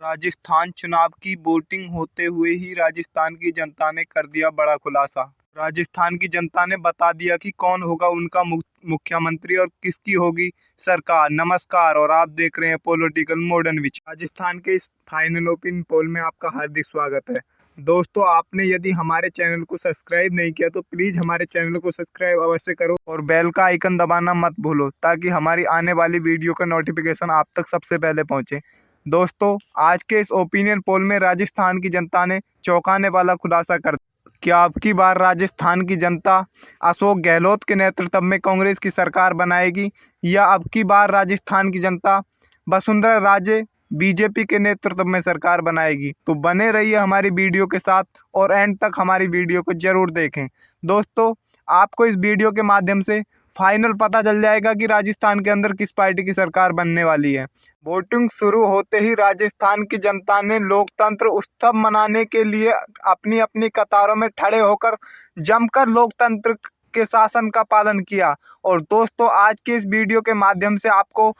राजस्थान चुनाव की वोटिंग होते हुए ही राजस्थान की जनता ने कर दिया बड़ा खुलासा। राजस्थान की जनता ने बता दिया कि कौन होगा उनका मुख्यमंत्री और किसकी होगी सरकार। नमस्कार, और आप देख रहे हैं पॉलिटिकल मॉडर्न विच। राजस्थान के इस फाइनल ओपिनियन पोल में आपका हार्दिक स्वागत है। दोस्तों, आपने यदि हमारे चैनल को सब्सक्राइब नहीं किया तो प्लीज हमारे चैनल को सब्सक्राइब अवश्य करो और बेल का आइकन दबाना मत भूलो, ताकि हमारी आने वाली वीडियो का नोटिफिकेशन आप तक सबसे पहले पहुंचे। दोस्तों, आज के इस ओपिनियन पोल में राजस्थान की जनता ने चौंकाने वाला खुलासा कर दिया। क्या अब की बार राजस्थान की जनता अशोक गहलोत के नेतृत्व में कांग्रेस की सरकार बनाएगी, या अब की बार राजस्थान की जनता वसुंधरा राजे बीजेपी के नेतृत्व में सरकार बनाएगी? तो बने रहिए हमारी वीडियो के साथ और एंड तक हमारी वीडियो को जरूर देखें। दोस्तों, आपको इस वीडियो के माध्यम से फाइनल पता चल जाएगा कि राजस्थान के अंदर किस पार्टी की सरकार बनने वाली है। वोटिंग शुरू होते ही राजस्थान की जनता ने लोकतंत्र उत्सव मनाने के लिए अपनी अपनी कतारों में खड़े होकर जमकर लोकतंत्र के शासन का पालन किया। और दोस्तों, आज के इस वीडियो के माध्यम से आपको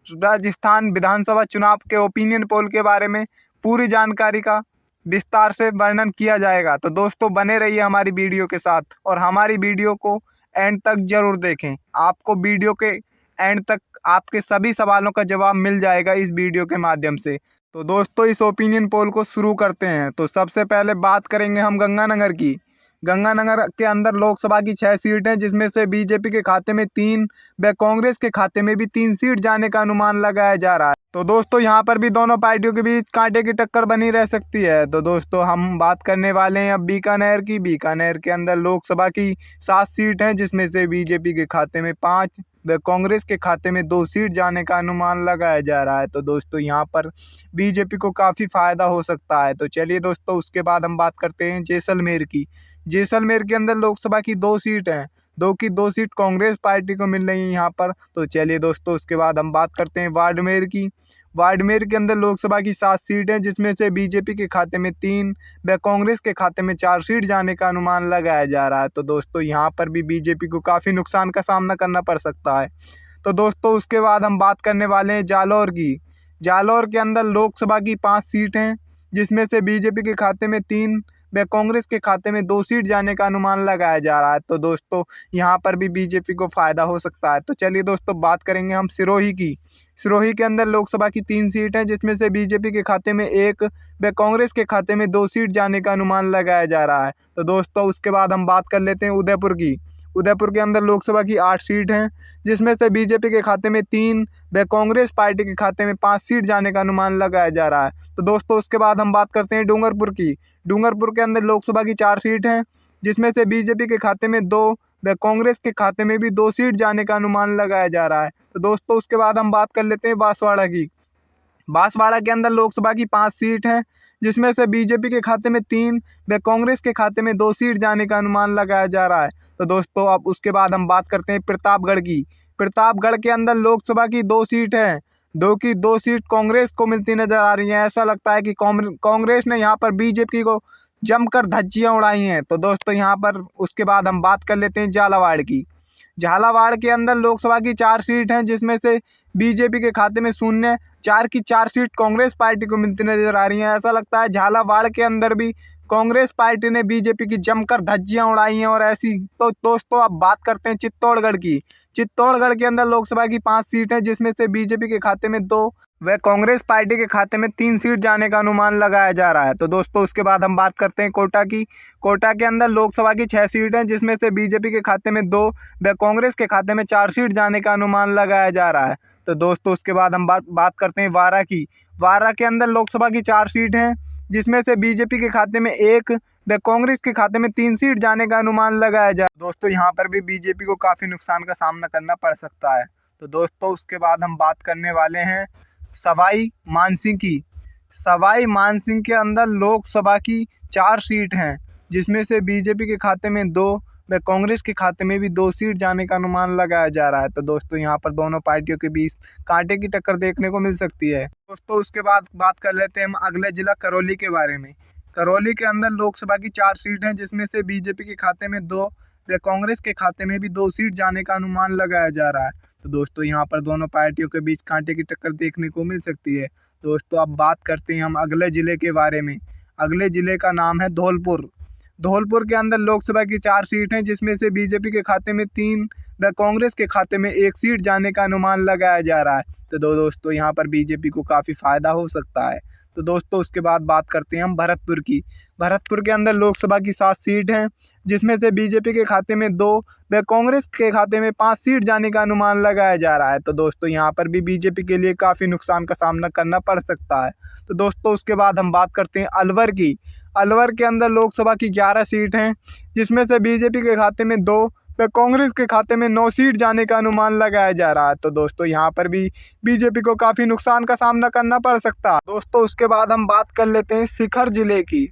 राजस्थान विधानसभा चुनाव के ओपिनियन पोल के बारे में पूरी जानकारी का विस्तार से वर्णन किया जाएगा। तो दोस्तों, बने रहिए हमारी वीडियो के साथ और हमारी वीडियो को एंड तक जरूर देखें। आपको वीडियो के एंड तक आपके सभी सवालों का जवाब मिल जाएगा इस वीडियो के माध्यम से। तो दोस्तों, इस ओपिनियन पोल को शुरू करते हैं। तो सबसे पहले बात करेंगे हम गंगानगर की। गंगानगर के अंदर लोकसभा की 6 सीट हैं, जिसमें से बीजेपी के खाते में 3 व कांग्रेस के खाते में भी 3 सीट जाने का अनुमान लगाया जा रहा है। तो दोस्तों, यहाँ पर भी दोनों पार्टियों के बीच कांटे की टक्कर बनी रह सकती है। तो दोस्तों, हम बात करने वाले हैं अब बीकानेर की। बीकानेर के अंदर लोकसभा की 7 सीट हैं, जिसमें से बीजेपी के खाते में 5 व कांग्रेस के खाते में 2 सीट जाने का अनुमान लगाया जा रहा है। तो दोस्तों, यहाँ पर बीजेपी को काफ़ी फायदा हो सकता है। तो चलिए दोस्तों, उसके बाद हम बात करते हैं जैसलमेर की। जैसलमेर के अंदर लोकसभा की 2 सीट हैं, 2 की 2 सीट कांग्रेस पार्टी को मिल रही है यहाँ पर। तो चलिए दोस्तों, उसके बाद हम बात करते हैं बाड़मेर की। बाड़मेर के अंदर लोकसभा की 7 सीट हैं, जिसमें से बीजेपी के खाते में 3 व कांग्रेस के खाते में 4 सीट जाने का अनुमान लगाया जा रहा है। तो दोस्तों, यहाँ पर भी बीजेपी को काफ़ी नुकसान का सामना करना पड़ सकता है। तो दोस्तों, उसके बाद हम बात करने वाले हैं जालौर की। जालौर के अंदर लोकसभा की 5 सीट हैं, जिसमें से बीजेपी के खाते में 3 व कांग्रेस के खाते में 2 सीट जाने का अनुमान लगाया जा रहा है। तो दोस्तों, यहाँ पर भी बीजेपी को फायदा हो सकता है। तो चलिए दोस्तों, बात करेंगे हम सिरोही की। सिरोही के अंदर लोकसभा की 3 सीट हैं, जिसमें से बीजेपी के खाते में 1 व कांग्रेस के खाते में 2 सीट जाने का अनुमान लगाया जा रहा है। तो दोस्तों, उसके बाद हम बात कर लेते हैं उदयपुर की। उदयपुर के अंदर लोकसभा की 8 सीट हैं, जिसमें से बीजेपी के खाते में 3 व कांग्रेस पार्टी के खाते में 5 सीट जाने का अनुमान लगाया जा रहा है। तो दोस्तों, उसके बाद हम बात करते हैं डूंगरपुर की। डूंगरपुर के अंदर लोकसभा की 4 सीट हैं, जिसमें से बीजेपी के खाते में 2 व कांग्रेस के खाते में भी 2 सीट जाने का अनुमान लगाया जा रहा है। तो दोस्तों, उसके बाद हम बात कर लेते हैं बांसवाड़ा की। बांसवाड़ा के अंदर लोकसभा की 5 सीट हैं, जिसमें से बीजेपी के खाते में 3 व कांग्रेस के खाते में 2 सीट जाने का अनुमान लगाया जा रहा है। तो दोस्तों, अब उसके बाद हम बात करते हैं प्रतापगढ़ की। प्रतापगढ़ के अंदर लोकसभा की 2 सीट हैं, 2 की 2 सीट कांग्रेस को मिलती नजर आ रही हैं। ऐसा लगता है कि कांग्रेस ने यहाँ पर बीजेपी को जमकर धज्जियां उड़ाई हैं। तो दोस्तों, यहाँ पर उसके बाद हम बात कर लेते हैं झालावाड़ की। झालावाड़ के अंदर लोकसभा की 4 सीट हैं, जिसमें से बीजेपी के खाते में 0, 4 की 4 सीट कांग्रेस पार्टी को मिलती नजर आ रही हैं। ऐसा लगता है झालावाड़ के अंदर भी कांग्रेस पार्टी ने बीजेपी की जमकर धज्जियां उड़ाई हैं। और ऐसी तो दोस्तों, अब बात करते हैं चित्तौड़गढ़ की। चित्तौड़गढ़ के अंदर लोकसभा की 5 सीट हैं, जिसमें से बीजेपी के खाते में 2 व कांग्रेस पार्टी के खाते में 3 सीट जाने का अनुमान लगाया जा रहा है। तो दोस्तों, उसके बाद हम बात करते हैं कोटा की। कोटा के अंदर लोकसभा की 6 सीट हैं, जिसमें से बीजेपी के खाते में 2 व कांग्रेस के खाते में 4 सीट जाने का अनुमान लगाया जा रहा है। तो दोस्तों, उसके बाद हम बात करते हैं वारा की। वारा के अंदर लोकसभा की 4 सीट हैं, जिसमें से बीजेपी के खाते में 1 व कांग्रेस के खाते में 3 सीट जाने का अनुमान लगाया जा। दोस्तों, यहाँ पर भी बीजेपी को काफ़ी नुकसान का सामना करना पड़ सकता है। तो दोस्तों, उसके बाद हम बात करने वाले हैं सवाई मानसिंह की। सवाई मानसिंह के अंदर लोकसभा की 4 सीट हैं, जिसमें से बीजेपी के खाते में 2 व कांग्रेस के खाते में भी 2 सीट जाने का अनुमान लगाया जा रहा है। तो दोस्तों, यहाँ पर दोनों पार्टियों के बीच कांटे की टक्कर देखने को मिल सकती है। दोस्तों, उसके बाद बात कर लेते हैं हम अगले जिला करौली के बारे में। करौली के अंदर लोकसभा की 4 सीट हैं, जिसमें से बीजेपी के खाते में 2 व कांग्रेस के खाते में भी 2 सीट जाने का अनुमान लगाया जा रहा है। तो दोस्तों, यहाँ पर दोनों पार्टियों के बीच कांटे की टक्कर देखने को मिल सकती है। दोस्तों अब बात करते हैं हम अगले ज़िले के बारे में। अगले ज़िले का नाम है धौलपुर। धौलपुर के अंदर लोकसभा की 4 सीट हैं, जिसमें से बीजेपी के खाते में 3 व कांग्रेस के खाते में 1 सीट जाने का अनुमान लगाया जा रहा है। तो दोस्तों यहाँ पर बीजेपी को काफ़ी फ़ायदा हो सकता है। तो दोस्तों उसके बाद बात करते हैं हम भरतपुर की। भरतपुर के अंदर लोकसभा की 7 सीट हैं, जिसमें से बीजेपी के खाते में 2 व कांग्रेस के खाते में 5 सीट जाने का अनुमान लगाया जा रहा है। तो दोस्तों यहाँ पर भी बीजेपी के लिए काफ़ी नुकसान का सामना करना पड़ सकता है। तो दोस्तों उसके बाद हम बात करते हैं अलवर की। अलवर के अंदर लोकसभा की 11 सीट हैं, जिसमें से बीजेपी के खाते में 2 व कांग्रेस के खाते में 9 सीट जाने का अनुमान लगाया जा रहा है। तो दोस्तों यहाँ पर भी बीजेपी को काफ़ी नुकसान का सामना करना पड़ सकता है। दोस्तों उसके बाद हम बात कर लेते हैं शिखर जिले की।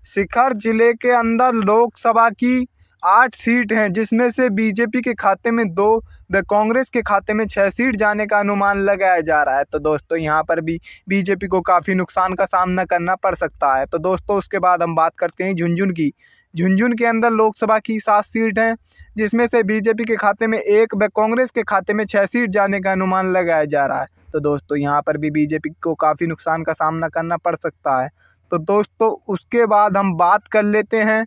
शिखर जिले के अंदर लोकसभा की 8 सीट हैं, जिसमें से बीजेपी के खाते में 2 व कांग्रेस के खाते में 6 सीट जाने का अनुमान लगाया जा रहा है। तो दोस्तों यहाँ पर भी बीजेपी को काफ़ी नुकसान का सामना करना पड़ सकता है। तो दोस्तों उसके बाद हम बात करते हैं झुंझुनू की। झुंझुनू के अंदर लोकसभा की 7 सीट हैं, जिसमें से बीजेपी के खाते में 1 व कांग्रेस के खाते में 6 सीट जाने का अनुमान लगाया जा रहा है। तो दोस्तों यहाँ पर भी बीजेपी को काफ़ी नुकसान का सामना करना पड़ सकता है। तो दोस्तों उसके बाद हम बात कर लेते हैं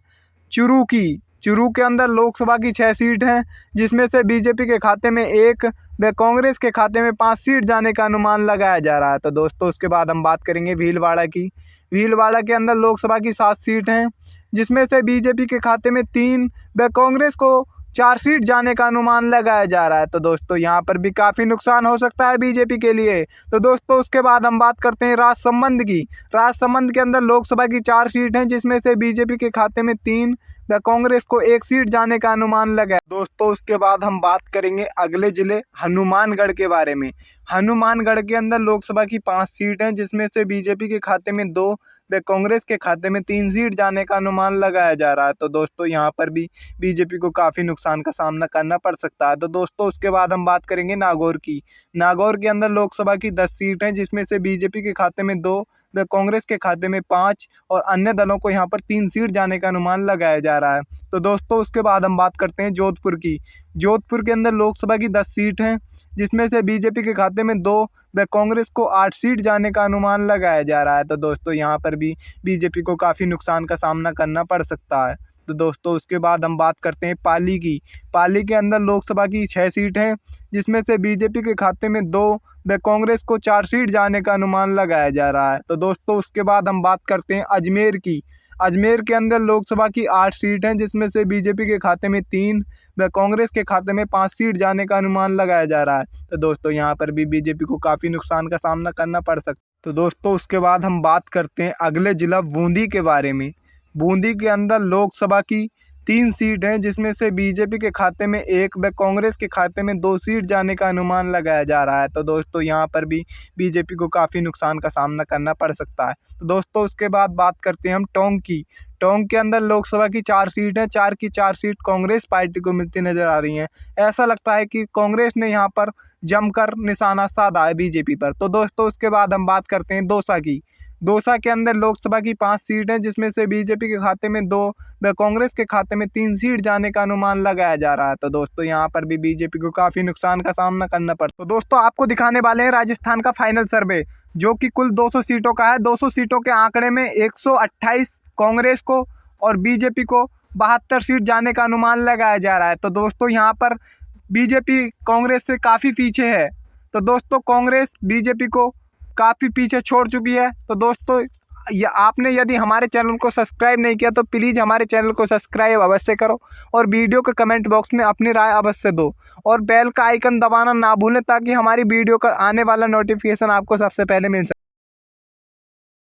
चुरू की। चुरू के अंदर लोकसभा की 6 सीट हैं, जिसमें से बीजेपी के खाते में 1 व कांग्रेस के खाते में 5 सीट जाने का अनुमान लगाया जा रहा है। तो दोस्तों उसके बाद हम बात करेंगे भीलवाड़ा की। भीलवाड़ा के अंदर लोकसभा की 7 सीट हैं, जिसमें से बीजेपी के खाते में 3 व कांग्रेस को 4 सीट जाने का अनुमान लगाया जा रहा है। तो दोस्तों यहाँ पर भी काफ़ी नुकसान हो सकता है बीजेपी के लिए। तो दोस्तों उसके बाद हम बात करते हैं राजसमंद की। राजसमंद के अंदर लोकसभा की 4 सीट हैं, जिसमें से बीजेपी के खाते में 3 व कांग्रेस को 1 सीट जाने का अनुमान लगा है। दोस्तों उसके बाद हम बात करेंगे अगले ज़िले हनुमानगढ़ के बारे में। हनुमानगढ़ के अंदर लोकसभा की 5 सीट हैं, जिसमें से बीजेपी के खाते में 2 व कांग्रेस के खाते में 3 सीट जाने का अनुमान लगाया जा रहा है। तो दोस्तों यहाँ पर भी बीजेपी को काफ़ी नुकसान का सामना करना पड़ सकता है। तो दोस्तों उसके बाद हम बात करेंगे नागौर की। नागौर के अंदर लोकसभा की 10 सीट हैं, जिसमें से बीजेपी के खाते में 2 व कांग्रेस के खाते में 5 और अन्य दलों को यहाँ पर 3 सीट जाने का अनुमान लगाया जा रहा है। तो दोस्तों उसके बाद हम बात करते हैं जोधपुर की। जोधपुर के अंदर लोकसभा की 10 सीट हैं, जिसमें से बीजेपी के खाते में 2 व कांग्रेस को 8 सीट जाने का अनुमान लगाया जा रहा है। तो दोस्तों यहाँ पर भी बीजेपी को काफ़ी नुकसान का सामना करना पड़ सकता है। तो दोस्तों उसके बाद हम बात करते हैं पाली की। पाली के अंदर लोकसभा की 6 सीट हैं, जिसमें से बीजेपी के खाते में 2 व कांग्रेस को 4 सीट जाने का अनुमान लगाया जा रहा है। तो दोस्तों उसके बाद हम बात करते हैं अजमेर की। अजमेर के अंदर लोकसभा की 8 सीट हैं, जिसमें से बीजेपी के खाते में 3 व कांग्रेस के खाते में 5 सीट जाने का अनुमान लगाया जा रहा है। तो दोस्तों यहाँ पर भी बीजेपी को काफ़ी नुकसान का सामना करना पड़ सकता है। तो दोस्तों उसके बाद हम बात करते हैं अगले ज़िला बूंदी के बारे में। बूंदी के अंदर लोकसभा की 3 सीट हैं, जिसमें से बीजेपी के खाते में 1 व कांग्रेस के खाते में 2 सीट जाने का अनुमान लगाया जा रहा है। तो दोस्तों यहाँ पर भी बीजेपी को काफ़ी नुकसान का सामना करना पड़ सकता है। तो दोस्तों उसके बाद बात करते हैं हम टोंक की। टोंक के अंदर लोकसभा की 4 सीट हैं, 4 की 4 सीट कांग्रेस पार्टी को मिलती नजर आ रही हैं। ऐसा लगता है कि कांग्रेस ने यहाँ पर जमकर निशाना साधा है बीजेपी पर। तो दोस्तों उसके बाद हम बात करते हैं दौसा की। दौसा के अंदर लोकसभा की 5 सीट हैं, जिसमें से बीजेपी के खाते में 2 व कांग्रेस के खाते में 3 सीट जाने का अनुमान लगाया जा रहा है। तो दोस्तों यहाँ पर भी बीजेपी को काफ़ी नुकसान का सामना करना पड़ता है। तो दोस्तों आपको दिखाने वाले हैं राजस्थान का फाइनल सर्वे, जो कि कुल 200 सीटों का है। 200 सीटों के आंकड़े में 128 कांग्रेस को और बीजेपी को 72 सीट जाने का अनुमान लगाया जा रहा है। तो दोस्तों यहाँ पर बीजेपी कांग्रेस से काफ़ी पीछे है। तो दोस्तों कांग्रेस बीजेपी को काफ़ी पीछे छोड़ चुकी है। तो दोस्तों आपने यदि हमारे चैनल को सब्सक्राइब नहीं किया तो प्लीज़ हमारे चैनल को सब्सक्राइब अवश्य करो और वीडियो के कमेंट बॉक्स में अपनी राय अवश्य दो और बेल का आइकन दबाना ना भूलें, ताकि हमारी वीडियो का आने वाला नोटिफिकेशन आपको सबसे पहले मिल सके।